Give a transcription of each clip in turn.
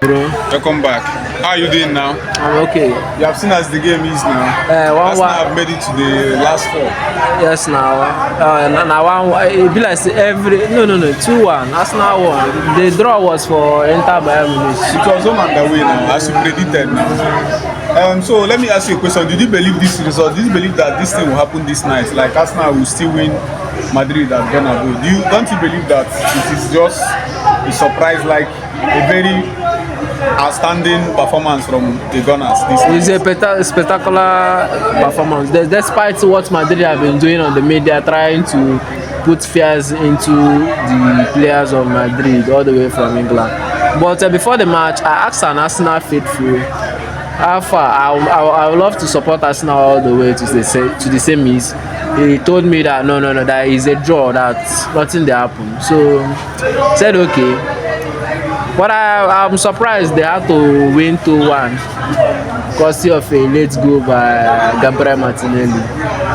Bro, Welcome back. How are you doing now? I'm okay. You have seen as the game is now. One Arsenal have made it to the last four. yes now. Now one it be like say every no 2-1. Arsenal won. The draw was for Inter Bayern Munich. It was home and away now, as you predicted now. So let me ask you a question. Did you believe this result? Did you believe that this thing will happen this night? Like Arsenal will still win Madrid at Bernabeu? Don't you believe that it is just a surprise, like a very outstanding performance from the Gunners this It's a spectacular performance. Despite what Madrid have been doing on the media, trying to put fears into the players of Madrid all the way from England. But before the match, I asked an Arsenal faithful how far I would love to support Arsenal all the way to the semis. He told me that no, that is a draw, that nothing dey happen. So said okay. But I'm surprised they had to win 2-1 courtesy of a late goal by Gabriel Martinelli.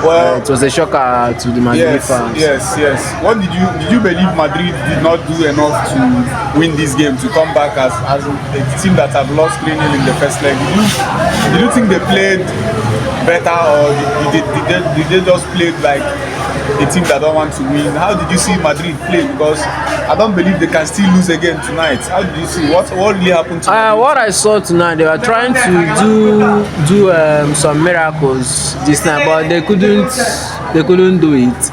Well, it was a shocker to the Madrid fans. Yes. What did you believe Madrid did not do enough to win this game, to come back as a team that have lost 3-0 in the first leg? Did you think they played better, or did they just play like a team that don't want to win? How did you see Madrid play? Because I don't believe they can still lose again tonight. How did you see what really happened to Madrid? What I saw tonight, they were trying to do some miracles this night, but they couldn't do it.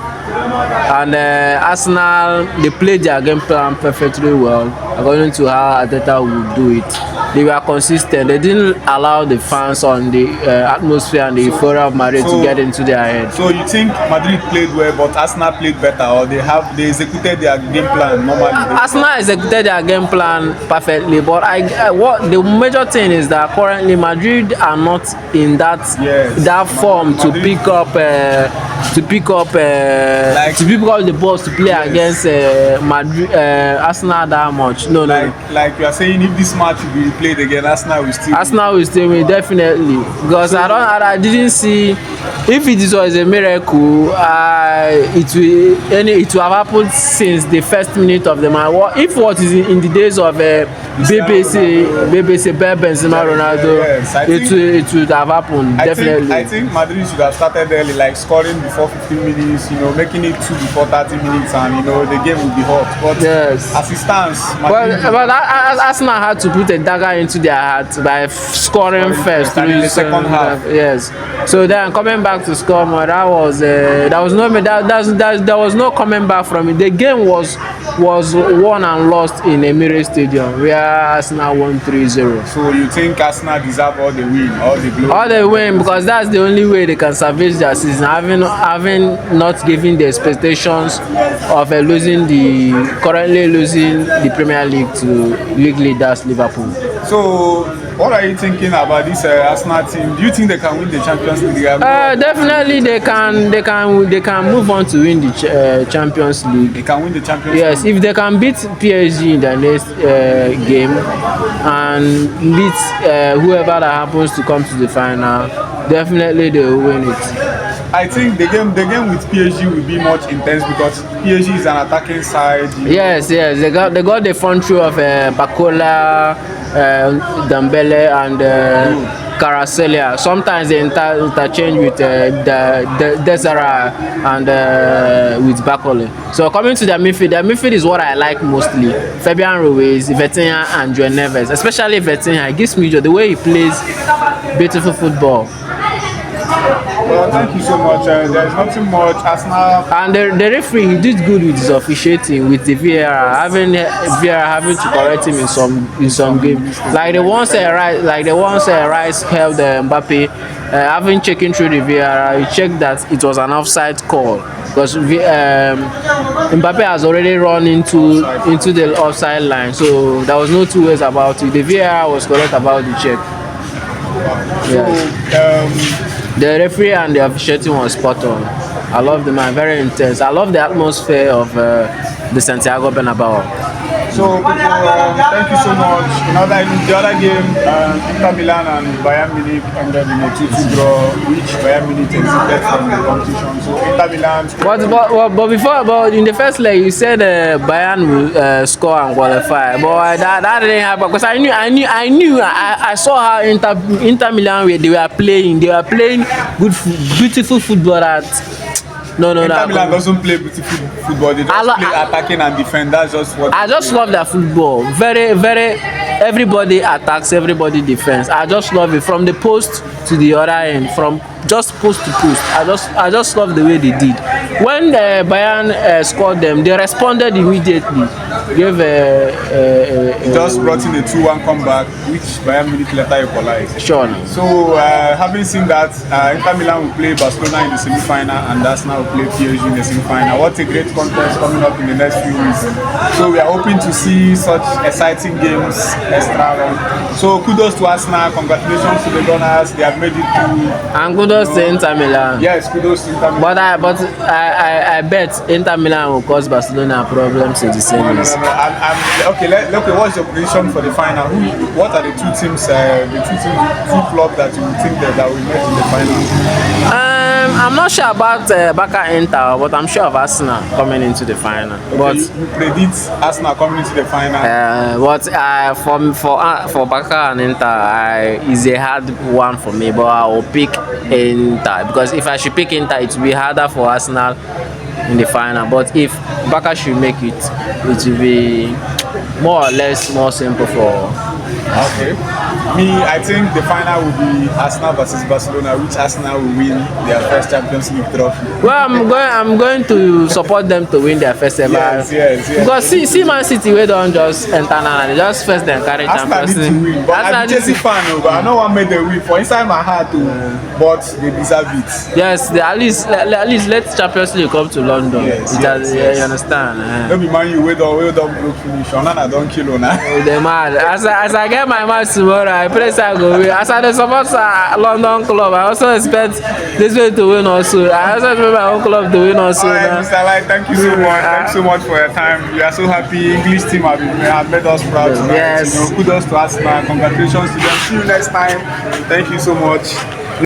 And Arsenal, they played their game plan perfectly well, according to how Arteta would do it. They were consistent. They didn't allow the fans on the atmosphere and the euphoria of Madrid to get into their head. So you think Madrid played well, but Arsenal played better, or they executed their game plan normally? Arsenal executed their game plan perfectly, but what the major thing is that currently Madrid are not in that form to pick up the balls to play against Arsenal that much. Like you are saying, if this match will be played again, Arsenal will still win, definitely, because I didn't see if it was a miracle. It will have happened since the first minute of the match. If what is in the days of BBC Benzema, Ronaldo, it would have happened, definitely. I think Madrid should have started early, like scoring before 15 minutes, making it 2 before 30 minutes, and the game will be hot. But yes, as it stands, but Arsenal had to put a dagger into their heart by scoring first in the second half. Yes. So then coming back to score more, there was no coming back from it. The game was won and lost in Emirates Stadium, where Arsenal won 3-0. So you think Arsenal deserve all the win, all the glory? All the win, because that's the only way they can salvage their season, having not given the expectations of currently losing the Premier League to league leaders Liverpool. So what are you thinking about this Arsenal team? Do you think they can win the Champions League? Definitely they can move on to win the Champions League. They can win the Champions League? Yes, if they can beat PSG in the next game and beat whoever that happens to come to the final, definitely they will win it. I think the game with PSG will be much intense, because PSG is an attacking side. Yes, they got the front row of Bakola, Dembele, and Kvaratskhelia. Sometimes they interchange with Desira and with Bakola. So coming to their midfield is what I like mostly. Fabian Ruiz, Vitinha, and João Neves. Especially Vitinha, it gives me joy the way he plays beautiful football. Well, thank you so much. There's nothing much. Arsenal and the referee, he did good with his officiating, with the VAR, having to correct him in some games. Like the ones Rice held Mbappe, having checking through the VAR, he checked that it was an offside call, because Mbappe has already run into the offside line, so there was no two ways about it. The VAR was correct about the check. Yes. The referee and the officiating was spot on. I love the man, very intense. I love the atmosphere of the Santiago Bernabeu. So, people, thank you so much. In the other game, Inter Milan and Bayern Munich ended in a 2-2 draw, which Bayern Munich exited from the competition. So, Inter Milan. But in the first leg, you said Bayern will score and qualify. But that didn't happen because I saw how Inter Milan they were playing. They were playing beautiful football. Inter Milan doesn't play beautiful football. They just play attacking and defend. That's just what I just love their football. Very, very. Everybody attacks, everybody defends. I just love it from the post to the other end, from just post to post. I just love the way they did. When Bayern scored them, they responded immediately. Gave just brought in a 2-1 comeback, which Bayern Munich later equalized. Sure. So having seen that, Inter Milan will play Barcelona in the semi-final, and Arsenal will play PSG in the semi-final. What a great contest coming up in the next few weeks. So we are hoping to see such exciting games extra long. So kudos to Arsenal, congratulations to the Gunners, they have made it through. And kudos to Inter Milan. Yes, kudos to Inter Milan. But I bet Inter Milan will cause Barcelona problems in the semis. Okay, what's your prediction for the final? What are the two teams, two clubs that you think that will make in the final? I'm not sure about Barca Inter, but I'm sure of Arsenal coming into the final. Okay, but you predict Arsenal coming into the final? For Barca and Inter, is a hard one for me. But I will pick Inter because if I should pick Inter, it will be harder for Arsenal in the final. But if Barca should make it, it will be more or less more simple for. Okay. I think the final will be Arsenal versus Barcelona, which Arsenal will win their first Champions League trophy. Well, I'm going to support them to win their first ever. Yes. Because see Man City, we don't just enter now, they just first then carry Champions League. Arsenal need to win, but I'm a Chelsea fan, but I know one made the win for inside my heart too, but they deserve it. Yes, at least let Champions League come to London. Yes. You understand? Don't be man, you wait on broke finish. Onana don't kill Onana. They mad. As I get my match tomorrow, I pray I go win. As I support London club, I also expect this way to win also. I also expect my own club to win also. Alright, Mr. Light, thank you so much. Thanks so much for your time. We are so happy. English team have made us proud tonight. Yes. Kudos to Arsenal. Congratulations to them. See you next time. Thank you so much.